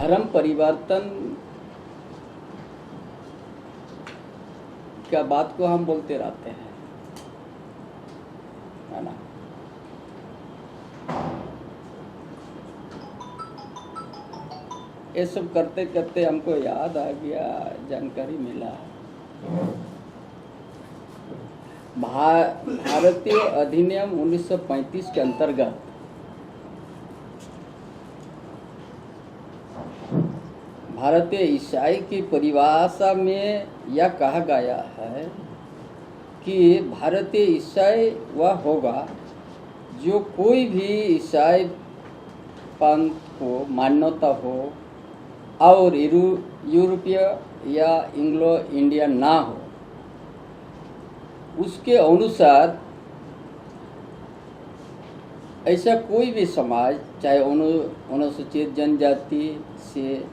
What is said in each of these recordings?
धर्म परिवर्तन क्या बात को हम बोलते रहते हैं, है ना। ये सब करते करते हमको याद आ गया, जानकारी मिला, भारतीय अधिनियम 1935 के अंतर्गत भारतीय ईसाई की परिभाषा में यह कहा गया है कि भारतीय ईसाई वह होगा जो कोई भी ईसाई पंथ को मान्यता हो और यूरोपीय या एंग्लो इंडियन ना हो, उसके अनुसार ऐसा कोई भी समाज, चाहे अनुसूचित जनजाति से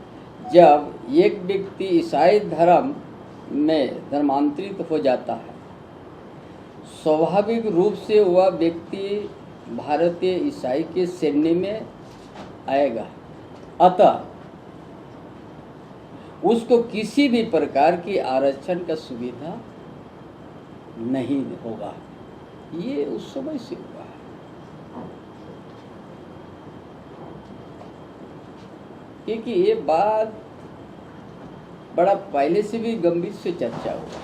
जब एक व्यक्ति ईसाई धर्म में धर्मांतरित हो जाता है, स्वाभाविक रूप से वह व्यक्ति भारतीय ईसाई के श्रेणी में आएगा। अतः उसको किसी भी प्रकार की आरक्षण का सुविधा नहीं होगा। ये उस समय से हुआ है, क्योंकि ये बात बड़ा पहले से भी गंभीर से चर्चा हुआ।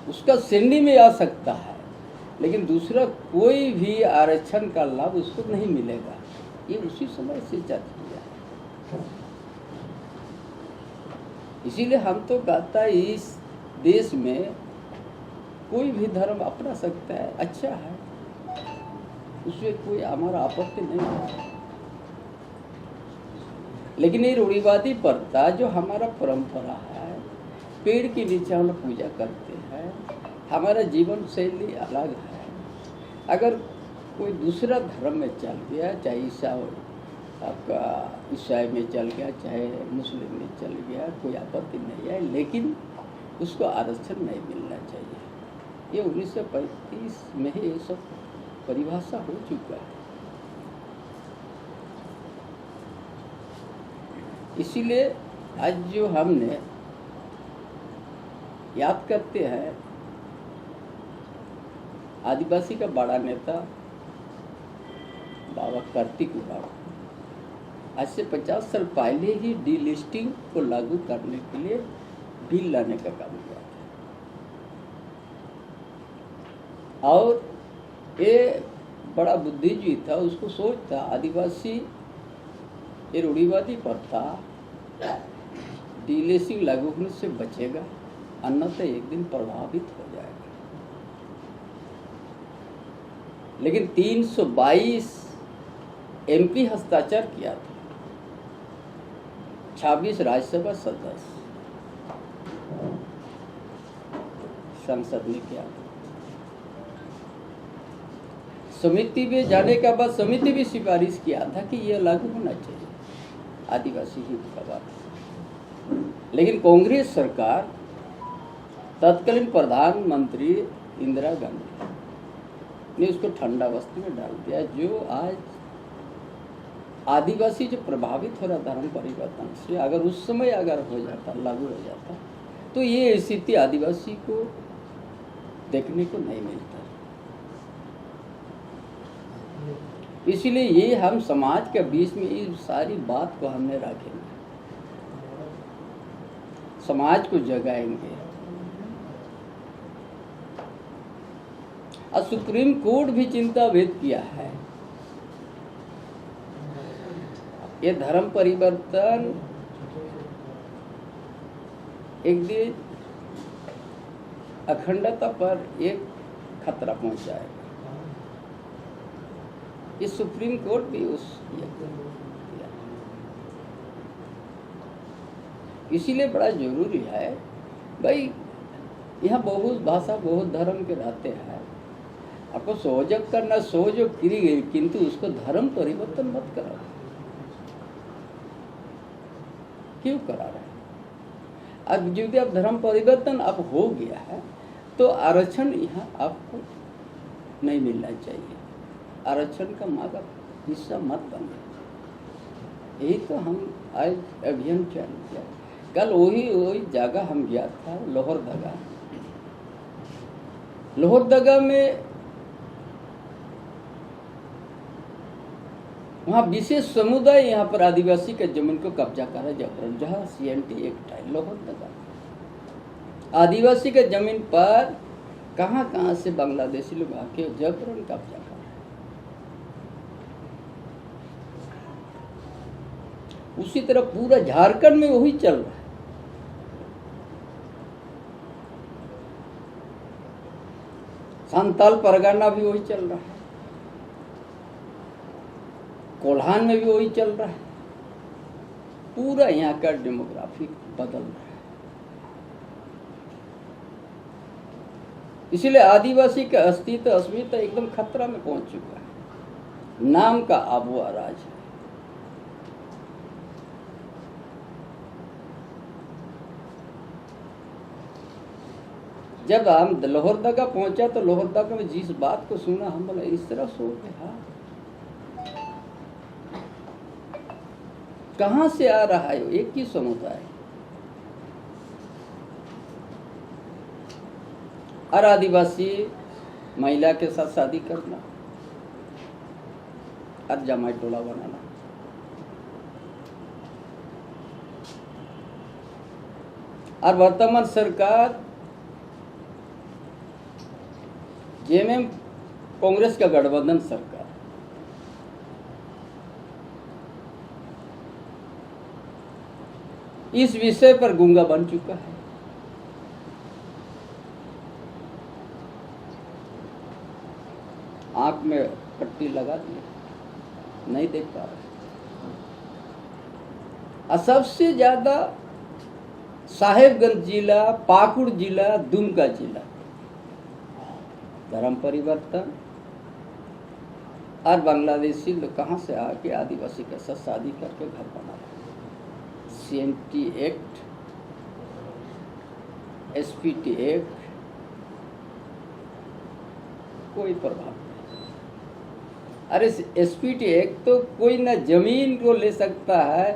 उसका श्रेणी में आ सकता है, लेकिन दूसरा कोई भी आरक्षण का लाभ उसको नहीं मिलेगा। ये उसी समय से चर्चा किया है। इसीलिए हम तो कहता है इस देश में कोई भी धर्म अपना सकता है, अच्छा है, उसमें कोई हमारा आपत्ति नहीं है। लेकिन ये रूढ़िवादी प्रथा जो हमारा परंपरा है, पेड़ के नीचे हम लोग पूजा करते हैं, हमारा जीवन शैली अलग है। अगर कोई दूसरा धर्म में चल गया, चाहे आपका ईसाई में चल गया, चाहे मुस्लिम में चल गया, कोई आपत्ति नहीं है, लेकिन उसको आरक्षण नहीं मिलना चाहिए। ये 1935 में ही ये सब परिभाषा हो चुका है। इसीलिए आज जो हमने याद करते हैं, आदिवासी का बड़ा नेता बाबा कार्तिक उरांव आज से 50 साल पहले ही डीलिस्टिंग को लागू करने के लिए बिल लाने का काम किया था। और ये बड़ा बुद्धिजीवी था, उसको सोच था आदिवासी ये रूढ़िवादी प्रथा डीलिस्टिंग लागू होने से बचेगा, अन्यथा एक दिन प्रभावित हो जाएगा। लेकिन 322 एमपी हस्ताक्षर किया था, 26 राज्यसभा सदस्य संसद ने किया था। समिति में जाने के बाद समिति भी सिफारिश किया था कि यह लागू होना चाहिए, आदिवासी हित का बात। लेकिन कांग्रेस सरकार, तत्कालीन प्रधानमंत्री इंदिरा गांधी ने उसको ठंडा वस्त्र में डाल दिया। जो आज आदिवासी जो प्रभावित हो रहा धर्म परिवर्तन से, अगर उस समय अगर हो जाता, लागू हो जाता, तो ये स्थिति आदिवासी को देखने को नहीं मिलता। इसीलिए ये हम समाज के बीच में इस सारी बात को हमने रखेंगे, समाज को जगाएंगे। और सुप्रीम कोर्ट भी चिंता व्यक्त किया है। ये धर्म परिवर्तन एक दिन अखंडता पर एक खतरा पहुंचाएगा। ये सुप्रीम कोर्ट भी उस इसीलिए बड़ा जरूरी है भाई, यहाँ बहुत भाषा बहुत धर्म के रहते हैं। आपको सहयोग करना, सहयोग करी गई, किंतु उसको धर्म परिवर्तन मत करो। क्यों करा रहे? अब यदि आप धर्म परिवर्तन अब हो गया है तो आरक्षण यहाँ आपको नहीं मिलना चाहिए। आरक्षण का मांग हिस्सा मत बने। यही तो हम आज अभियान चालू किया। कल वही जगह हम गया था, लोहरदगा। लोहरदगा में वहाँ विशेष समुदाय यहाँ पर आदिवासी के जमीन को कब्जा करा जबरन, जहाँ CNT एक्ट है। लोहरदगा आदिवासी के जमीन पर कहाँ से बांग्लादेशी लोग आके जबरन कब्जा कर रहे। उसी तरह पूरा झारखंड में वही चल रहा है। संताल परगना भी वही चल रहा है, कोल्हान में भी वही चल रहा है। पूरा यहाँ का डेमोग्राफी बदल रहा है। इसलिए आदिवासी का अस्तित्व अस्मिता एकदम खतरा में पहुंच चुका है। नाम का आबुआ राज है। जब हम लोहरदगा पहुंचा तो लोहरदगा में जिस बात को सुना, हम बोले इस तरह सो गया, कहां से आ रहा है? एक ही समुदाय और आदिवासी महिला के साथ शादी करना और जमाई टोला बनाना। और वर्तमान सरकार जेएमएम कांग्रेस का गठबंधन सरकार इस विषय पर गूंगा बन चुका है। आंख में पट्टी लगा दी, नहीं देख पा रहे। और सबसे ज्यादा साहेबगंज जिला, पाकुड़ जिला, दुमका जिला धर्म परिवर्तन और बांग्लादेशी लोग कहाँ से आके आदिवासी के साथ शादी करके घर बना रहे। CNT एक्ट, SPT एक्ट कोई प्रभाव नहीं। अरे SPT एक्ट तो कोई ना जमीन को ले सकता है,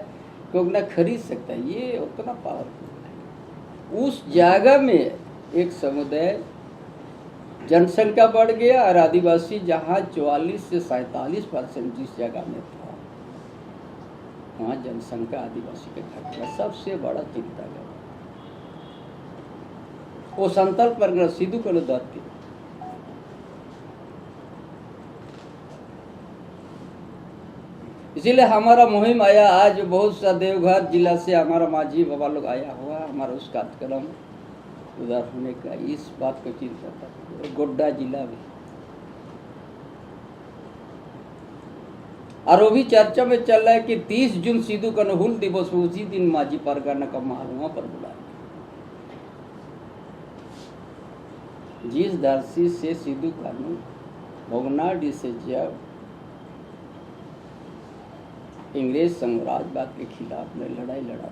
कोई ना खरीद सकता है, ये उतना पावरफुल है। उस जगह में एक समुदाय जनसंख्या बढ़ गया और आदिवासी जहाँ 44 से 47% जिस जगह में था, वहाँ जनसंख्या आदिवासी के घट गया। सबसे बड़ा चिंता का वो संताल परगना सिद्धू कनु दत्ती। इसीलिए हमारा मुहिम आया। आज बहुत सा देवघर जिला से हमारा माझी बाबा लोग आया हुआ, हमारा उस कार्यक्रम उधर होने का इस बात को चिंता था। गोड्डा जिला भी, और वो भी चर्चा में चल रहा है कि 30 जून सिद्धू कान्हू हूल दिवस, उसी दिन माझी परगना का महल वहां पर बुलाया। जिस धरती से सिद्धू कान्हू भोगनाडीह से जब इंग्रेज साम्राज्यवाद के खिलाफ में लड़ाई लड़ा,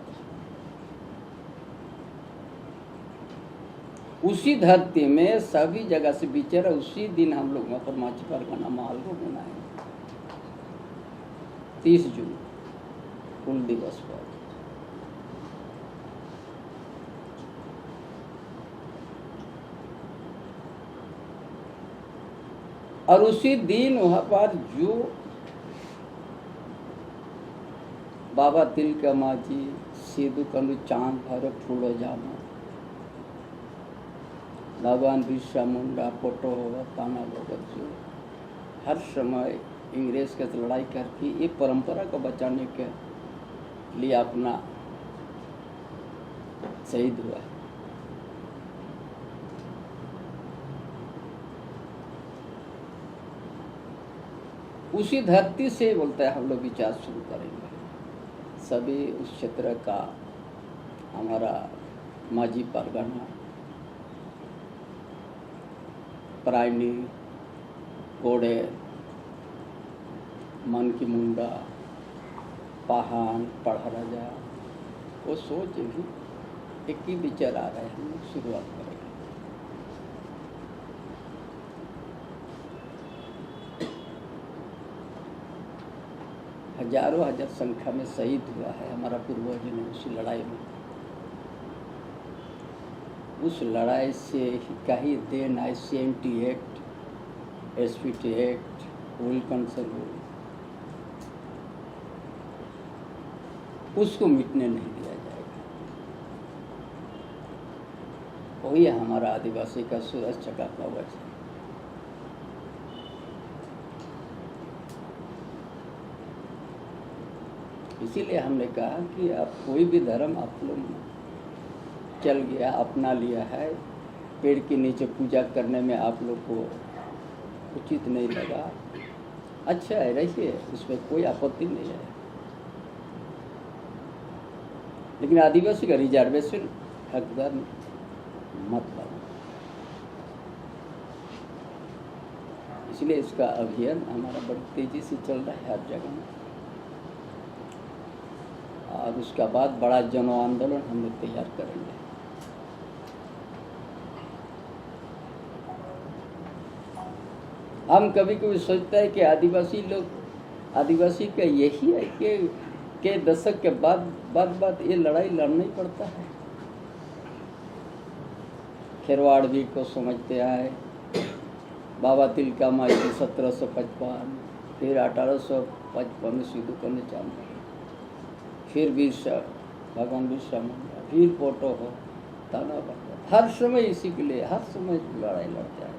उसी धरती में सभी जगह से बिचरा, उसी दिन हम लोग वहां पर माझी परगना महल को बनाए 30 जून हूल दिवस पर। और उसी दिन वहां पर जो बाबा तिलका माझी, सिद्धू कान्हू, चांद भैरव, फूलो जामा, भगवान बिरसा मुंडा, पोटो होगा, ताना भगत, जो हर समय इंग्रेज के साथ लड़ाई करके ये परंपरा को बचाने के लिए अपना शहीद हुआ है। उसी धरती से बोलता है हम लोग विचार शुरू करेंगे। सभी उस क्षेत्र का हमारा माझी परगना, प्रायणी, कोड़े, मन की मुंडा, पहान, पढ़राजा, वो सोच भी एक ही विचार आ रहा है। हम लोग शुरुआत करेंगे। हजारों हजार संख्या में शहीद हुआ है हमारा पूर्वजों ने उस लड़ाई में। उस लड़ाई से का ही देन आई CMT एक्ट, SPT एक्ट, ओइल कंसर्न रूल, उसको मिटने नहीं दिया जाएगा। वही हमारा आदिवासी का सुरक्षा का कवच है। इसीलिए हमने कहा कि आप कोई भी धर्म आप लोग चल गया, अपना लिया है, पेड़ के नीचे पूजा करने में आप लोग को उचित नहीं लगा, अच्छा है, रहिए, उसमें कोई आपत्ति नहीं है। लेकिन आदिवासी का रिजर्वेशन हकदार मत बनो। इसलिए इसका अभियान हमारा बड़ी तेजी से चल रहा है हर जगह में, और उसका बाद बड़ा जन आंदोलन हम लोग तैयार करेंगे। हम कभी कभी सोचते हैं कि आदिवासी का यही है कि के दशक के बाद ये लड़ाई लड़ना ही पड़ता है। खेरवाड़ भी को समझते आए, बाबा तिलका माई 1755, फिर 1855 में सिद्धू करने चालू, फिर भगवान बिरसा मुंडा, फिर पोटो हो, ताना बाबा, हर समय इसी के लिए हर समय लड़ाई लड़ता है।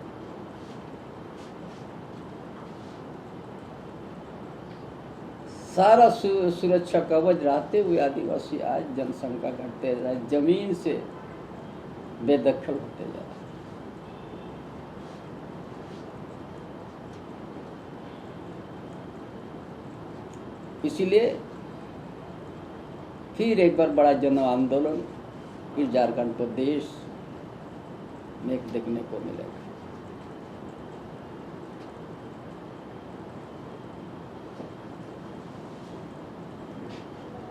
सारा सुरक्षा कवच रहते हुए आदिवासी आज जनसंख्या घटते जा रहे, जमीन से बेदखल होते जा रहे। इसीलिए फिर एक बार बड़ा जन आंदोलन इस झारखंड प्रदेश में देखने को मिलेगा।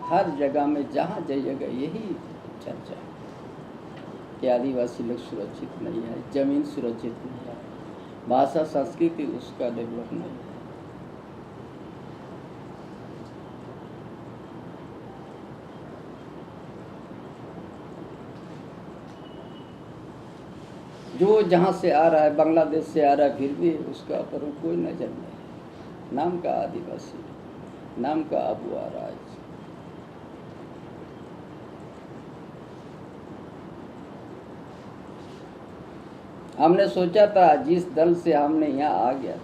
हर जगह में जहाँ जाइएगा यही चर्चा है कि आदिवासी लोग सुरक्षित नहीं है, जमीन सुरक्षित नहीं है, भाषा संस्कृति उसका डेवलप नहीं है। जो जहाँ से आ रहा है, बांग्लादेश से आ रहा है, फिर भी उसका पर कोई नजर नहीं है। नाम का आदिवासी, नाम का अबुआ राज। हमने सोचा था जिस दल से हमने यहाँ आ गया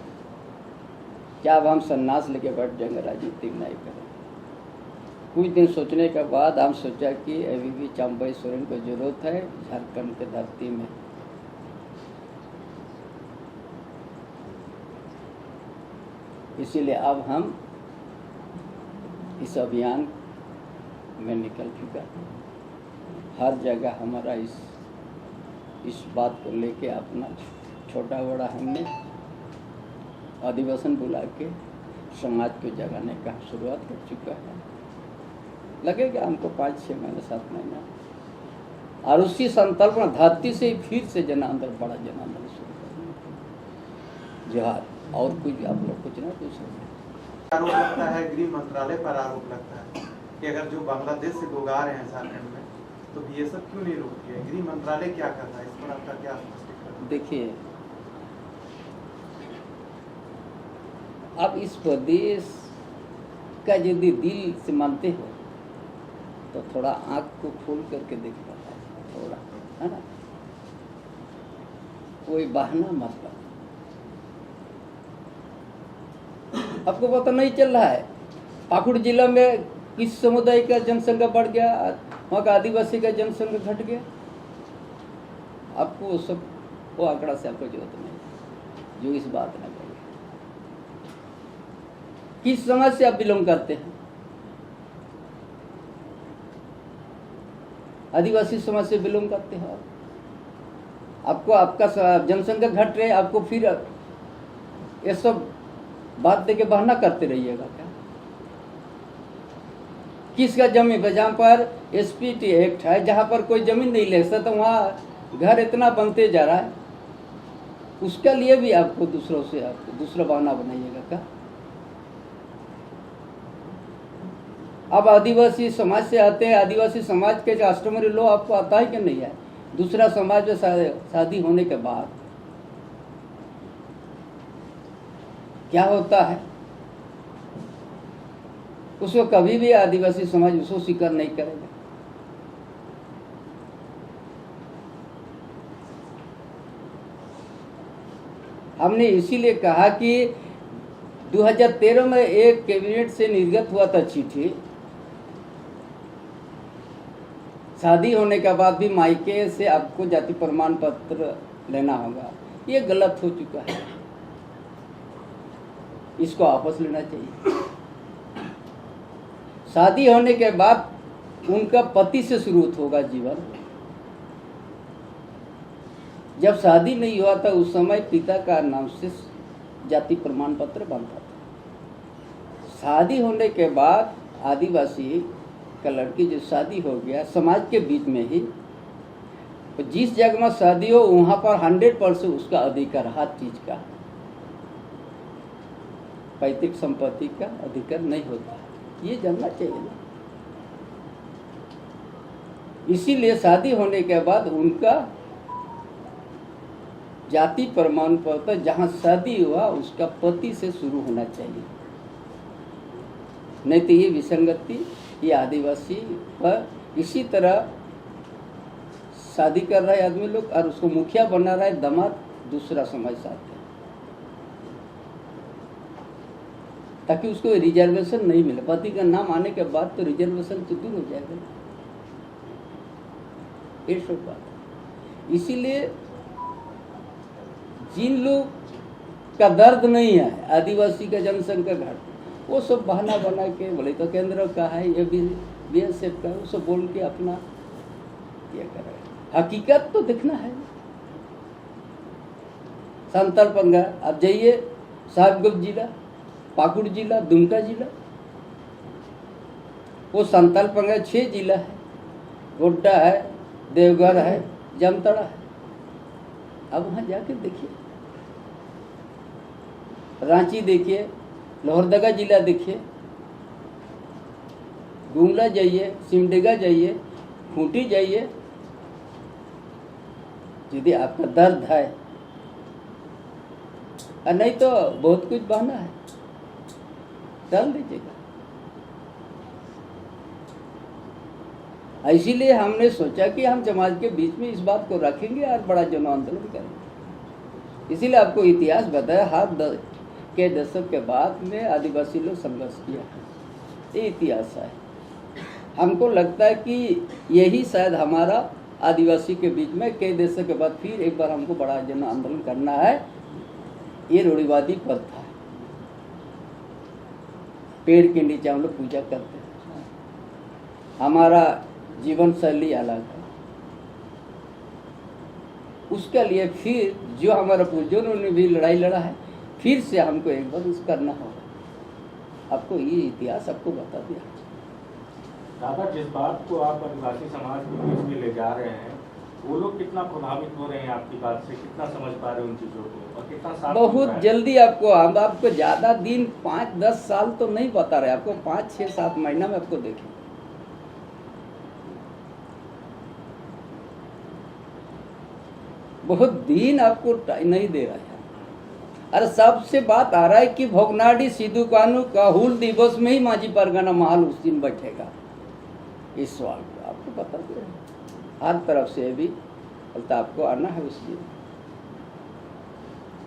क्या अब हम सन्यास लेके बैठ जाएंगे, राजनीति नहीं करें। कुछ दिन सोचने के बाद हम सोचा कि अभी भी चंपई सोरेन को जरूरत है झारखंड के धरती में। इसीलिए अब हम इस अभियान में निकल चुका है। हर जगह हमारा इस बात को लेके अपना छोटा बड़ा हमने अधिवेशन बुला के समाज को जगाने का शुरुआत कर चुका है। लगेगा हमको 5-6 महीने 7 महीना, और उसी संकल्पना धरती से फिर से जन आंदोलन, बड़ा जन आंदोलन शुरू करना। जोहार। और कुछ आप लोग कुछ ना पूछ सकते। आरोप लगता है, गृह मंत्रालय पर आरोप लगता है कि अगर जो बांग्लादेश से लोग आ रहे हैं झारखंड में तो ये सब क्यों नहीं रोक दिया? गृह मंत्रालय क्या कर रहा है, इस पर आपका क्या स्पष्टीकरण? देखिए, आप इस प्रदेश का यदि दिल से मानते हो तो थोड़ा आंख को खोल करके देखना है, थोड़ा, है ना, कोई बहाना मत लो। आपको पता नहीं चल रहा है पाकुड़ जिला में किस समुदाय का जनसंख्या बढ़ गया, वहाँ का आदिवासी का जनसंख्या घट गया? आपको सब वो आंकड़ा से आपको जरूरत नहीं जो इस बात में बोले। किस समाज से आप बिलोंग करते हैं? आदिवासी समाज से बिलोंग करते हैं। आपको आपका जनसंख्या घट रही है, आपको फिर ये सब बात दे के बहाना करते रहिएगा क्या? किसका जमीन है जहाँ पर SPT एक्ट है, जहाँ पर कोई जमीन नहीं ले सकता, वहाँ घर इतना बनते जा रहा है, उसके लिए भी आपको दूसरों से आपको दूसरा बहाना बनाइएगा क्या? अब आदिवासी समाज से आते हैं, आदिवासी समाज के कस्टमरी लॉ आपको आता है कि नहीं है? दूसरा समाज में शादी होने के बाद क्या होता है, उसको कभी भी आदिवासी समाज उसको स्वीकार नहीं करेगा। हमने इसीलिए कहा कि 2013 में एक कैबिनेट से निर्गत हुआ था चिट्ठी, शादी होने के बाद भी मायके से आपको जाति प्रमाण पत्र लेना होगा। ये गलत हो चुका है, इसको वापस लेना चाहिए। शादी होने के बाद उनका पति से शुरू होगा जीवन। जब शादी नहीं हुआ था उस समय पिता का नाम से जाति प्रमाण पत्र बनता था। शादी होने के बाद आदिवासी का लड़की जो शादी हो गया समाज के बीच में ही, तो जिस जगह में शादी हो वहां पर 100% उसका अधिकार हर चीज का, पैतृक संपत्ति का अधिकार नहीं होता। ये जानना चाहिए ना। इसीलिए शादी होने के बाद उनका जाति प्रमाण पत्र जहां शादी हुआ उसका पति से शुरू होना चाहिए, नहीं तो ये विसंगति, ये आदिवासी पर इसी तरह शादी कर रहा है आदमी लोग और उसको मुखिया बना रहा है दामाद दूसरा समाज साथ है, ताकि उसको रिजर्वेशन नहीं मिले। पति का नाम आने के बाद तो रिजर्वेशन तो दूर हो जाएगा। ये सब बात। इसीलिए जिन लोग का दर्द नहीं है आदिवासी का जनसंख्या घाट, वो सब बहाना बना के बोले तो केंद्र का है, ये भी बीएसएफ का है, वो सब बोल के अपना ये कर रहे हैं। हकीकत तो दिखना है। संताल पंगा आप जाइए, साहिबगंज जिला, पाकुड़ जिला, दुमका जिला, वो संताल पंगा 6 जिला है, गोड्डा है, देवघर है, जामताड़ा है। अब वहां जाके देखिए, रांची देखिए, लोहरदगा जिला देखिए, गुमला जाइए, सिमडेगा जाइए, खूंटी जाइए। यदि आपका दर्द है और नहीं तो बहुत कुछ बहाना है, डाल दीजिएगा। इसीलिए हमने सोचा कि हम समाज के बीच में इस बात को रखेंगे और बड़ा जन आंदोलन करेंगे। इसीलिए आपको इतिहास बताया, हर के दशक के बाद में आदिवासी लोग संघर्ष किया है, ये इतिहास है। हमको लगता है कि यही शायद हमारा आदिवासी के बीच में कई दशक के बाद फिर एक बार हमको बड़ा जन आंदोलन करना है। ये रूढ़िवादी प्रथा है, पेड़ के नीचे हम लोग पूजा करते हैं, हमारा जीवन शैली अलग है। उसके लिए फिर जो हमारे पूर्वजों ने भी लड़ाई लड़ा है, फिर से हमको एक बार उस करना होगा। आपको ये इतिहास आपको बता दिया। दादा, जिस बात को आप आदिवासी समाज के बीच में ले जा रहे हैं, वो लोग कितना प्रभावित हो रहे हैं आपकी बात से, कितना समझ पा रहे हैं उन चीजों को और कितना साथ बहुत जल्दी आपको, हम आपको ज्यादा दिन 5-10 साल तो नहीं बता रहे, आपको 5-6-7 महीना में आपको देखें। बहुत दिन आपको नहीं दे रहा है। अरे सबसे बात आ रहा है कि भोगनाडी सिद्धू कानू का हुल दिवस में ही माझी परगना महल उस दिन बैठेगा। इस सवाल को आपको बता दे, हर तरफ से भी बोलता आपको आना है उस दिन।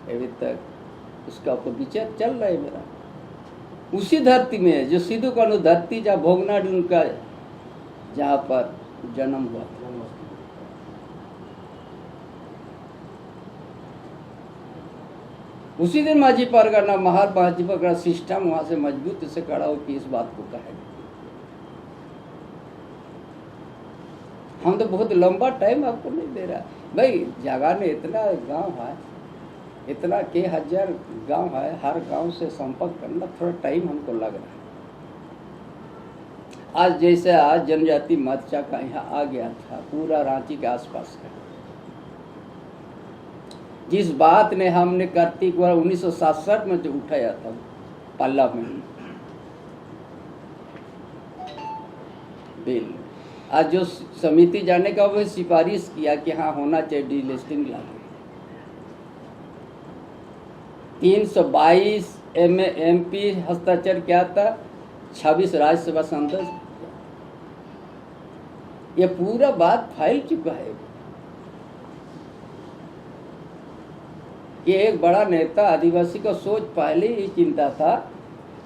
अभी तक उसका ऊपर विचार चल रहा है मेरा। उसी धरती में जो सिद्धू कानू धरती, जहाँ भोगनाडी उनका जहाँ पर जन्म हुआ था, उसी दिन माझी परगना महल, माझी परगना सिस्टम वहां से मजबूत से खड़ा हो कि इस बात को कहेगा। हम तो बहुत लंबा टाइम आपको नहीं दे रहा भाई। जगह में इतना गांव है, इतना के हजार गांव है, हर गांव से संपर्क करना थोड़ा टाइम हमको लग रहा है। आज जैसे आज जनजाति मोर्चा का यहाँ आ गया था, पूरा रांची के आसपास का, जिस बात ने हमने कार्तिक 1967 में जो उठाया था पार्लियामेंट, बिल। आज जो समिति जाने का वो सिफारिश किया कि हाँ होना चाहिए डीलिस्टिंग लागू। 322 MP हस्ताक्षर क्या था, 26 राज्यसभा सांसद। ये पूरा बात फैल चुका है कि एक बड़ा नेता आदिवासी का सोच पहले ही चिंता था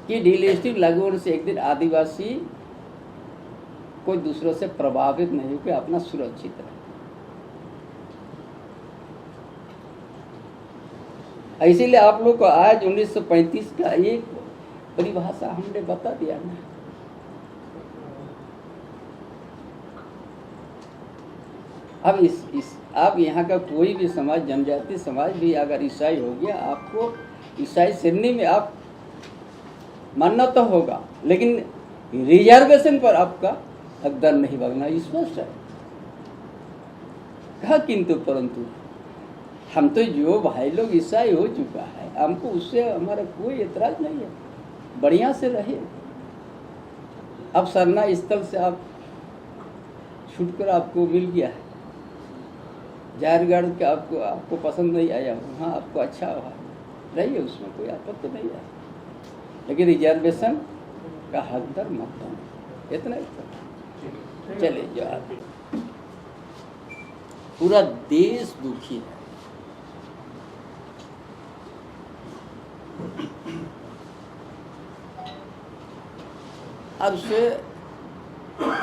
कि डीलिस्टिंग लागू होने से एक दिन आदिवासी कोई दूसरों से प्रभावित नहीं होकर अपना सुरक्षित रहे। इसीलिए आप लोग को आज 1935 का एक परिभाषा हमने बता दिया ना। अब आप यहाँ का कोई भी समाज, जनजाति समाज भी अगर ईसाई हो गया, आपको ईसाई श्रेणी में आप मानना तो होगा, लेकिन रिजर्वेशन पर आपका हकदार नहीं भागना, स्पष्ट है। कहा किंतु परंतु हम तो जो भाई लोग ईसाई हो चुका है, हमको उससे हमारा कोई एतराज नहीं है, बढ़िया से रहे। अब सरना स्थल से आप छूटकर आपको मिल गया है, जायरगढ़ के आपको पसंद नहीं आया, वहाँ आपको अच्छा हुआ, रहिए, उसमें कोई आपत्ति नहीं है, लेकिन रिजर्वेशन का हकदार मत बनो, इतना ही। चले जो आगे, पूरा देश दुखी है। अब से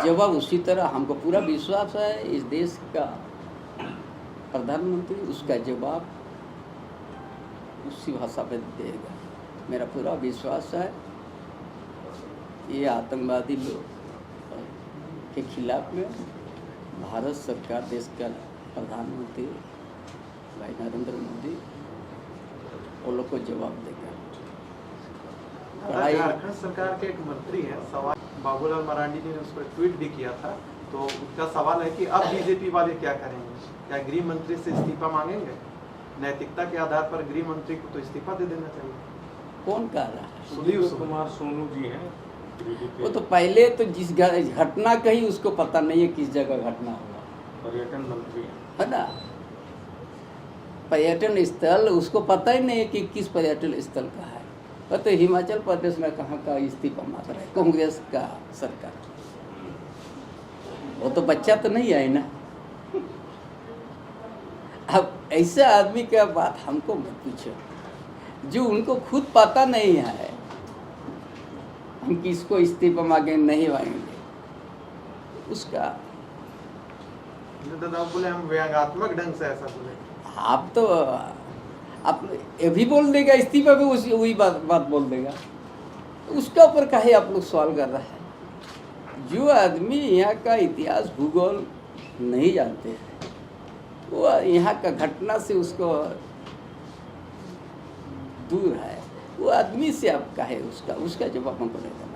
जवाब उसी तरह, हमको पूरा विश्वास है इस देश का प्रधानमंत्री उसका जवाब उसी भाषा में देगा, मेरा पूरा विश्वास है। ये आतंकवादी लोग के खिलाफ में भारत सरकार, देश का प्रधानमंत्री भाई नरेंद्र मोदी, वो लोग को जवाब देगा। झारखंड सरकार के एक मंत्री हैं सवाल, बाबूलाल मरांडी जी ने उस पर ट्वीट भी किया था, तो उनका सवाल है कि अब बीजेपी वाले क्या करेंगे, क्या गृह मंत्री से इस्तीफा मांगेंगे? नैतिकता के आधार पर गृह मंत्री को तो इस्तीफा दे देना चाहिए। कौन कह रहा है? सुधीर कुमार सोनू जी हैं। वो तो पहले तो जिस घटना कही उसको पता नहीं है किस जगह घटना हुआ, पर्यटन मंत्री है ना, पर्यटन स्थल उसको पता ही नहीं है कि किस पर्यटन स्थल का है। वो तो हिमाचल प्रदेश में कहाँ का इस्तीफा मांग रहा है, कांग्रेस का सरकार। वो तो बच्चा तो नहीं है ना। अब ऐसे आदमी का बात हमको मत पूछो, जो उनको खुद पता नहीं है हम किसको इस्तीफा मांगे नहीं मांगेंगे, उसका दादा बोले हम व्यंग्यात्मक ढंग से ऐसा बोले। आप तो आप ये भी बोल देगा इस्तीफा भी, उसी वही बात बोल देगा, उसका ऊपर काहे आप लोग सवाल कर रहा है? जो आदमी यहाँ का इतिहास भूगोल नहीं जानते हैं, वो यहाँ का घटना से उसको दूर है, वो आदमी से आप काहे उसका जवाब हमको नहीं देना।